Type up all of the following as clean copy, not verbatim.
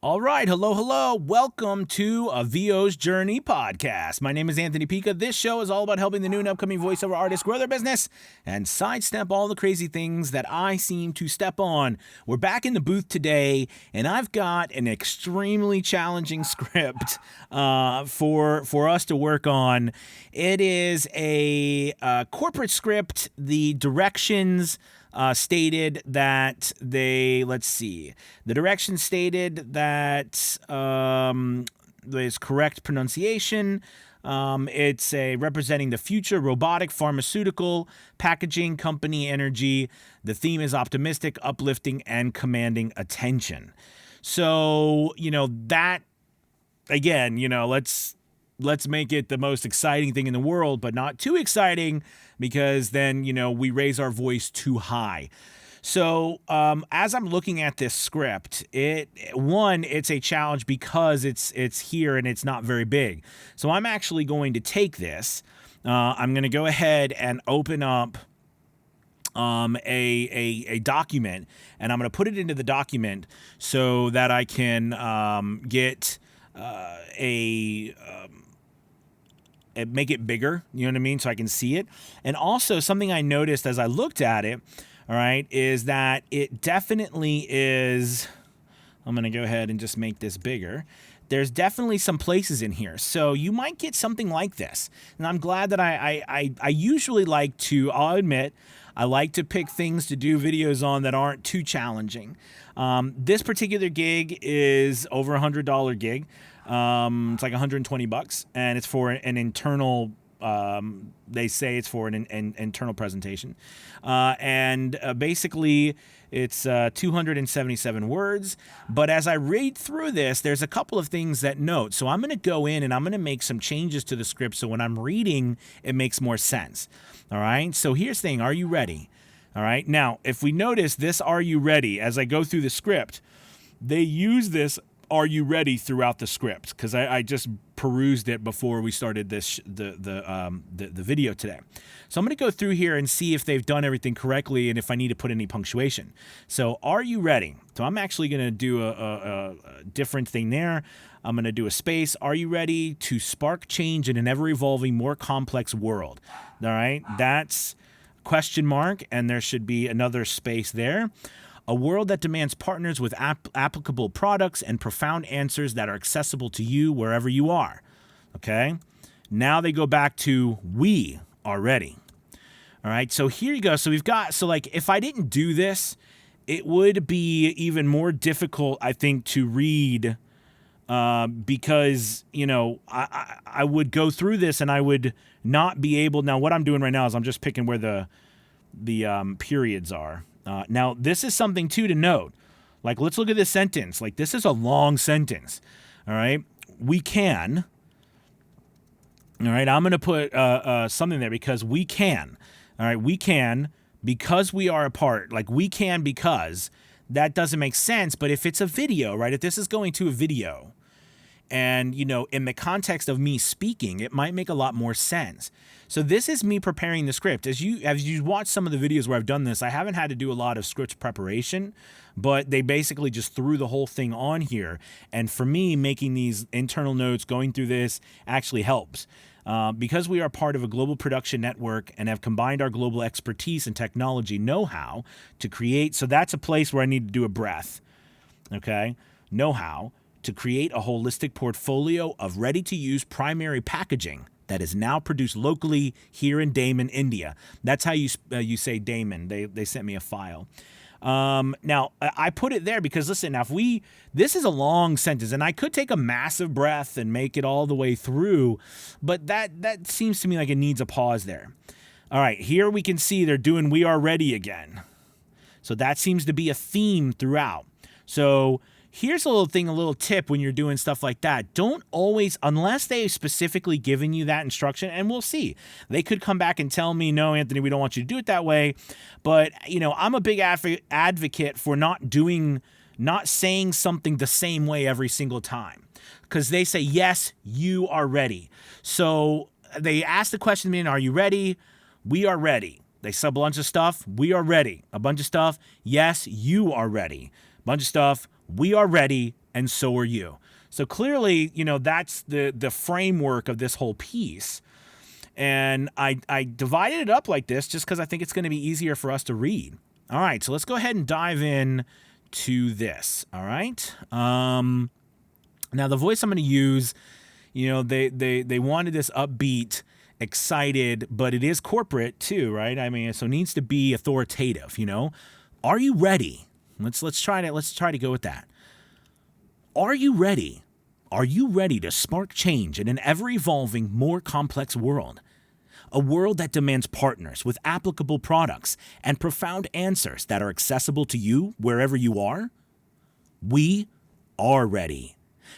All right, hello. Welcome to a VO's Journey podcast. My name is Anthony Pica. This show is all about helping the new and upcoming voiceover artists grow their business and sidestep all the crazy things that I seem to step on. We're back in the booth today, and I've got an extremely challenging script for us to work on. It is a corporate script. The directions stated that the directions stated that there's correct pronunciation. It's representing the future robotic, pharmaceutical, packaging, company energy. The theme is optimistic, uplifting, and commanding attention. So, that, again, let's make it the most exciting thing in the world, but not too exciting because then, we raise our voice too high. So as I'm looking at this script, it's a challenge because it's here and it's not very big. So I'm actually going to take this. I'm going to go ahead and open up a document, and I'm going to put it into the document so that I can get make it bigger, you know what I mean, so I can see it. And also something I noticed as I looked at it, all right, is that it definitely is, I'm going to go ahead and just make this bigger. There's definitely some places in here. So you might get something like this. And I'm glad that I usually like to, I'll admit, I like to pick things to do videos on that aren't too challenging. This particular gig is over $100 gig. It's like $120, and it's for an internal. They say it's for an internal presentation, and basically it's 277 words. But as I read through this, there's a couple of things that note. So I'm going to go in and I'm going to make some changes to the script so when I'm reading, it makes more sense. All right. So here's the thing: are you ready? All right. Now, if we notice this, "Are you ready?" as I go through the script, they use this "Are you ready?" throughout the script because I just perused it before we started the video today. So I'm going to go through here and see if they've done everything correctly and if I need to put any punctuation. So "Are you ready?" So I'm actually going to do a different thing there. I'm going to do a space. "Are you ready to spark change in an ever-evolving, more complex world?" All right, that's question mark, and there should be another space there. "A world that demands partners with applicable products and profound answers that are accessible to you wherever you are." Okay? Now they go back to "We are ready." All right, so here you go. So if I didn't do this, it would be even more difficult, I think, to read because, I would go through this and I would not be able. Now, what I'm doing right now is I'm just picking where the periods are. Now, this is something, too, to note. Like, let's look at this sentence. Like, this is a long sentence. All right? We can. All right? I'm going to put something there because we can. All right? We can because we are apart. Like, we can because. That doesn't make sense. But if it's a video, right? If this is going to a video and, in the context of me speaking, it might make a lot more sense. So this is me preparing the script. As you watch some of the videos where I've done this, I haven't had to do a lot of script preparation, but they basically just threw the whole thing on here. And for me, making these internal notes, going through this actually helps. Because we are part of a global production network and have combined our global expertise and technology know-how to create. So that's a place where I need to do a breath. Okay? Know-how to create a holistic portfolio of ready-to-use primary packaging that is now produced locally here in Daman, India. That's how you say Daman. They sent me a file. Now, I put it there because, listen, now this is a long sentence, and I could take a massive breath and make it all the way through, but that seems to me like it needs a pause there. All right, here we can see they're doing "We are ready" again. So that seems to be a theme throughout. So here's a little tip when you're doing stuff like that. Don't always, unless they've specifically given you that instruction, and we'll see. They could come back and tell me, "No, Anthony, we don't want you to do it that way." But, I'm a big advocate for not saying something the same way every single time. Because they say, "Yes, you are ready." So they ask the question, "Are you ready?" "We are ready." They say a bunch of stuff. "We are ready." A bunch of stuff. "Yes, you are ready." A bunch of stuff. "We are ready and so are you. So clearly, that's the framework of this whole piece. And I divided it up like this just because I think it's going to be easier for us to read. All right, so let's go ahead and dive in to this. All right. Now the voice I'm going to use, they wanted this upbeat, excited, but it is corporate too, right? I mean, so it needs to be authoritative. Are you ready? Let's try to go with that. Are you ready? Are you ready to spark change in an ever-evolving, more complex world? A world that demands partners with applicable products and profound answers that are accessible to you wherever you are? We are ready,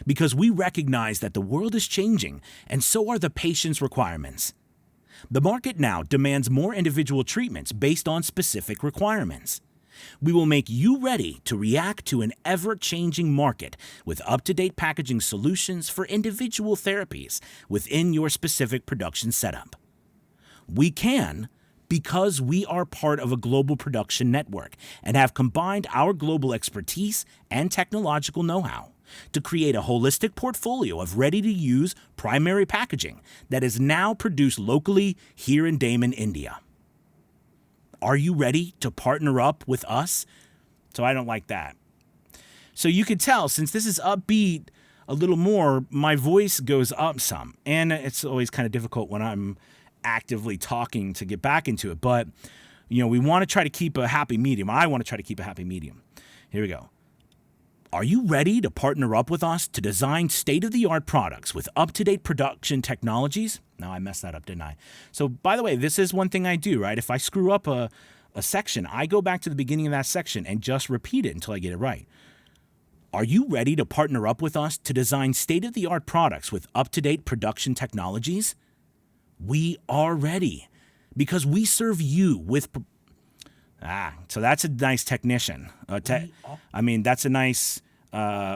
because we recognize that the world is changing, and so are the patient's requirements. The market now demands more individual treatments based on specific requirements. We will make you ready to react to an ever-changing market with up-to-date packaging solutions for individual therapies within your specific production setup. We can because we are part of a global production network and have combined our global expertise and technological know-how to create a holistic portfolio of ready-to-use primary packaging that is now produced locally here in Daman, India. Are you ready to partner up with us? So I don't like that. So you can tell, since this is upbeat a little more, my voice goes up some. And it's always kind of difficult when I'm actively talking to get back into it. But, we want to try to keep a happy medium. I want to try to keep a happy medium. Here we go. Are you ready to partner up with us to design state-of-the-art products with up-to-date production technologies? No, I messed that up, didn't I? So, by the way, this is one thing I do, right? If I screw up a section, I go back to the beginning of that section and just repeat it until I get it right. Are you ready to partner up with us to design state-of-the-art products with up-to-date production technologies? We are ready, because we serve you with... so that's a nice technician. That's a nice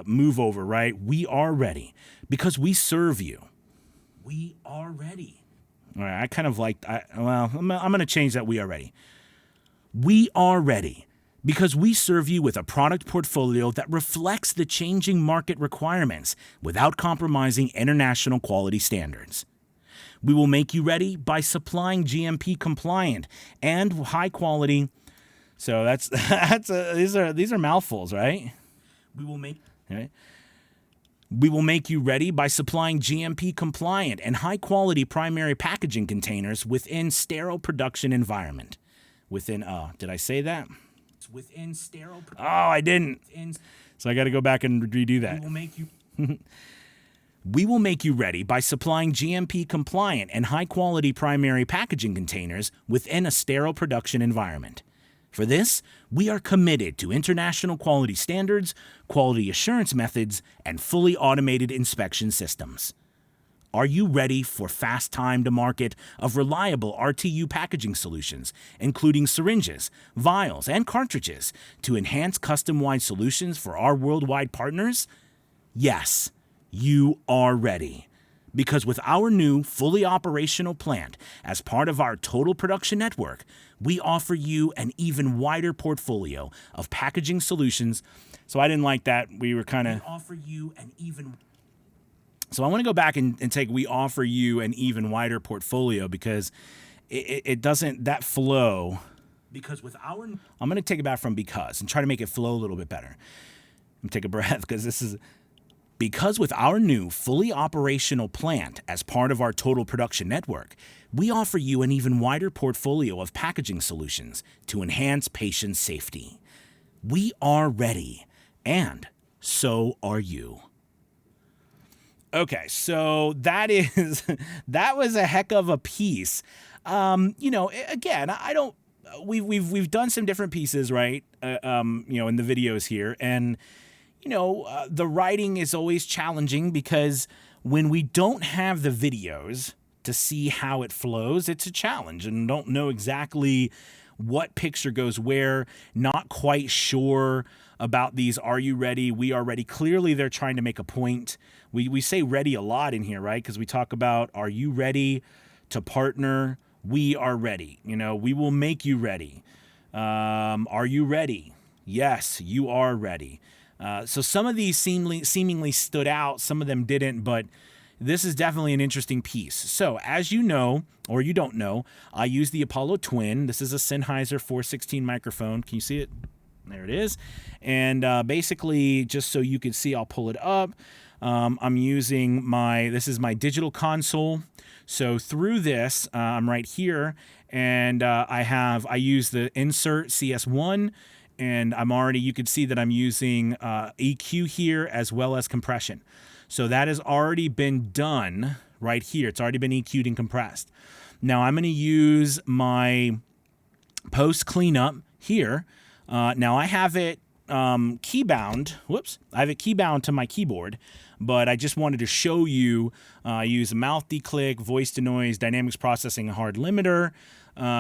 move over, right? We are ready because we serve you. We are ready. All right, I kind of like... I'm going to change that. We are ready. We are ready because we serve you with a product portfolio that reflects the changing market requirements without compromising international quality standards. We will make you ready by supplying GMP compliant and high quality... So these are mouthfuls, right? We will make you ready by supplying GMP compliant and high quality primary packaging containers within sterile production environment. Did I say that? It's within sterile. I didn't. So I got to go back and redo that. We will make you ready by supplying GMP compliant and high quality primary packaging containers within a sterile production environment. For this, we are committed to international quality standards, quality assurance methods, and fully automated inspection systems. Are you ready for fast time to market of reliable RTU packaging solutions, including syringes, vials, and cartridges, to enhance custom-wide solutions for our worldwide partners? Yes, you are ready. Because with our new, fully operational plant as part of our total production network, we offer you an even wider portfolio of packaging solutions. So I didn't like that. We offer you an even... So I want to go back and take, we offer you an even wider portfolio, because it doesn't, that flow... Because with our... I'm going to take it back from because and try to make it flow a little bit better. Let me take a breath, because this is... Because with our new, fully operational plant as part of our total production network, we offer you an even wider portfolio of packaging solutions to enhance patient safety. We are ready, and so are you. Okay, so that was a heck of a piece. Again, I don't... We've done some different pieces, right? In the videos here, and... the writing is always challenging, because when we don't have the videos to see how it flows, it's a challenge, and don't know exactly what picture goes where, not quite sure about these "are you ready?" "we are ready." Clearly, they're trying to make a point. We say ready a lot in here, right? Because we talk about, are you ready to partner? We are ready. We will make you ready. Are you ready? Yes, you are ready. So some of these seemingly stood out, some of them didn't, but this is definitely an interesting piece. So as you know, or you don't know, I use the Apollo Twin. This is a Sennheiser 416 microphone. Can you see it? There it is. And basically, just so you can see, I'll pull it up. I'm using this is my digital console. So through this, I'm right here, and I use the insert CS1, and you can see that I'm using EQ here as well as compression. So that has already been done right here. It's already been EQ'd and compressed. Now I'm going to use my post cleanup here. Now I have it keybound. Whoops. I have it keybound to my keyboard, but I just wanted to show you. I use mouth declick, voice to noise, dynamics processing, hard limiter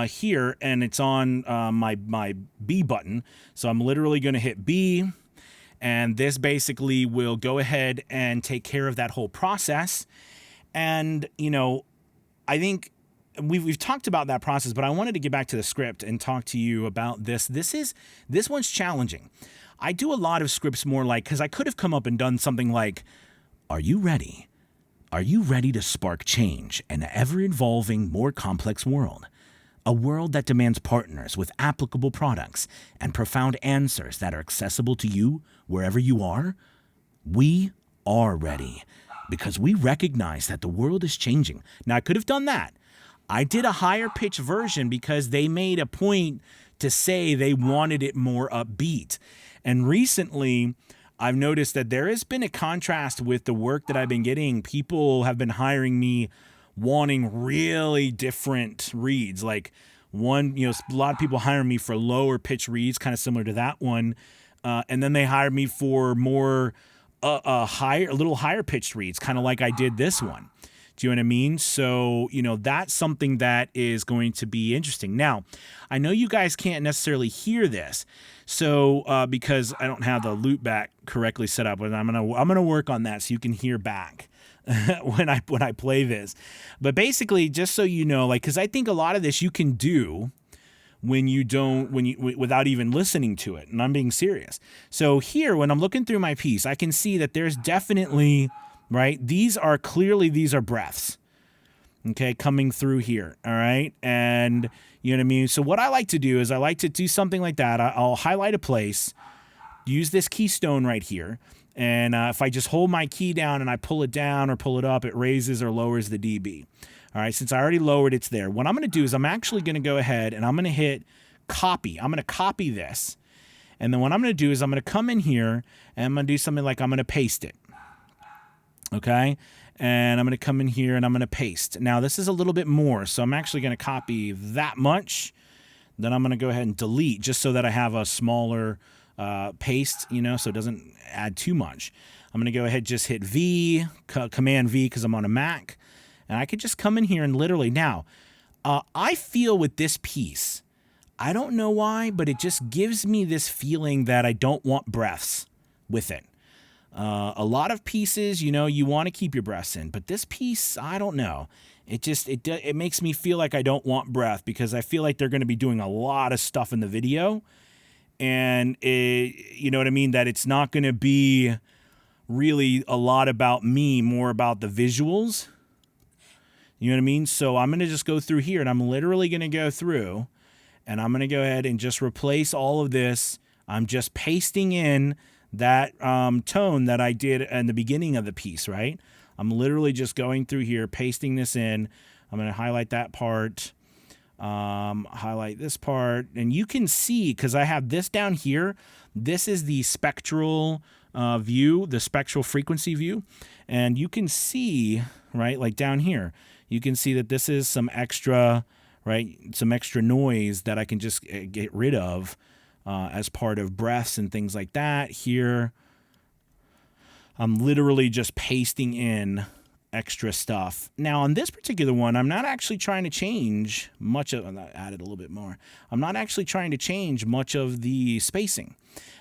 here, and it's on my B button. So I'm literally going to hit B. And this basically will go ahead and take care of that whole process. And, I think we've talked about that process, but I wanted to get back to the script and talk to you about this. This one's challenging. I do a lot of scripts more because I could have come up and done something like, are you ready? Are you ready to spark change in an ever-evolving, more complex world? A world that demands partners with applicable products and profound answers that are accessible to you wherever you are? We are ready because we recognize that the world is changing. Now, I could have done that. I did a higher pitch version because they made a point to say they wanted it more upbeat. And recently, I've noticed that there has been a contrast with the work that I've been getting. People have been hiring me wanting really different reads. Like one, a lot of people hire me for lower pitch reads, kind of similar to that one. And then they hire me for more a little higher pitched reads, kind of like I did this one. Do you know what I mean? So, that's something that is going to be interesting. Now, I know you guys can't necessarily hear this. So, because I don't have the loop back correctly set up, and I'm gonna work on that so you can hear back when I play this. But basically, just so you know, because I think a lot of this you can do without even listening to it, and I'm being serious. So here, when I'm looking through my piece, I can see that there's definitely, right, these are breaths, okay, coming through here, all right? And you know what I mean? So what I like to do is I like to do something like that. I'll highlight a place, use this keystone right here, and if I just hold my key down and I pull it down or pull it up, it raises or lowers the dB. All right, since I already lowered, it's there. What I'm going to do is I'm actually going to go ahead and I'm going to hit copy. I'm going to copy this. And then what I'm going to do is I'm going to come in here and I'm going to do something like I'm going to paste it. Okay? And I'm going to come in here and I'm going to paste. Now, this is a little bit more, so I'm actually going to copy that much. Then I'm going to go ahead and delete just so that I have a smaller paste, so it doesn't add too much. I'm going to go ahead and just hit V, Command V because I'm on a Mac. And I could just come in here and literally, now, I feel with this piece, I don't know why, but it just gives me this feeling that I don't want breaths with it. A lot of pieces, you want to keep your breaths in, but this piece, I don't know. It makes me feel like I don't want breath because I feel like they're going to be doing a lot of stuff in the video. And you know what I mean? That it's not going to be really a lot about me, more about the visuals. You know what I mean? So I'm going to just go through here and I'm literally going to go through and I'm going to go ahead and just replace all of this. I'm just pasting in that tone that I did in the beginning of the piece, right? I'm literally just going through here, pasting this in. I'm going to highlight that part, highlight this part. And you can see, because I have this down here, this is the spectral view, the spectral frequency view. And you can see, right, like down here, you can see that this is some extra, right, some extra noise that I can just get rid of as part of breaths and things like that. Here, I'm literally just pasting in extra stuff. Now, on this particular one, I'm not actually trying to change much of, I added a little bit more. I'm not actually trying to change much of the spacing.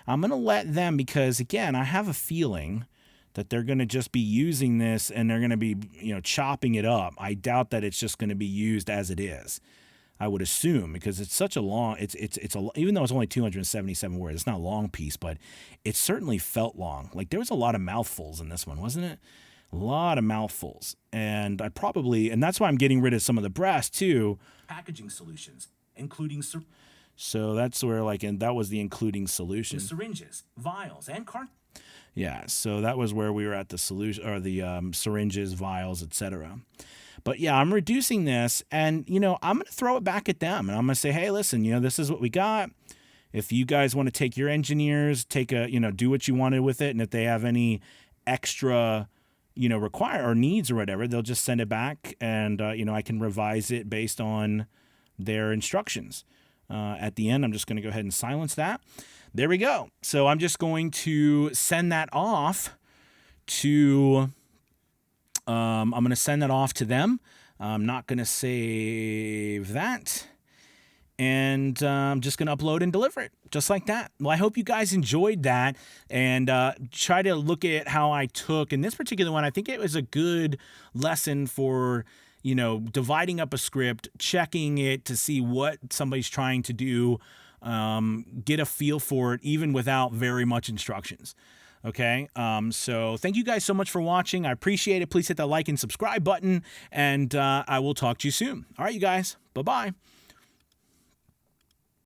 I'm going to let them, because again, I have a feeling that they're going to just be using this and they're going to be, chopping it up. I doubt that it's just going to be used as it is. I would assume, because it's such a long, even though it's only 277 words, it's not a long piece, but it certainly felt long. Like there was a lot of mouthfuls in this one, wasn't it? A lot of mouthfuls. And that's why I'm getting rid of some of the brass too. Packaging solutions, including so that's where and that was the including solution. syringes, vials, and Yeah, so that was where we were at the solution, or the syringes, vials, etc. But yeah, I'm reducing this, and I'm going to throw it back at them, and I'm going to say, hey, listen, this is what we got. If you guys want to take your engineers, do what you wanted with it, and if they have any extra, require or needs or whatever, they'll just send it back, and I can revise it based on their instructions. At the end, I'm just going to go ahead and silence that. There we go. So I'm just going to send that off to. I'm going to send that off to them. I'm not going to save that. And I'm just going to upload and deliver it just like that. Well, I hope you guys enjoyed that, and try to look at how I took in this particular one. I think it was a good lesson for, dividing up a script, checking it to see what somebody's trying to do, get a feel for it, even without very much instructions. Okay, so thank you guys so much for watching. I appreciate it. Please hit that like and subscribe button, and I will talk to you soon. All right, you guys. Bye-bye.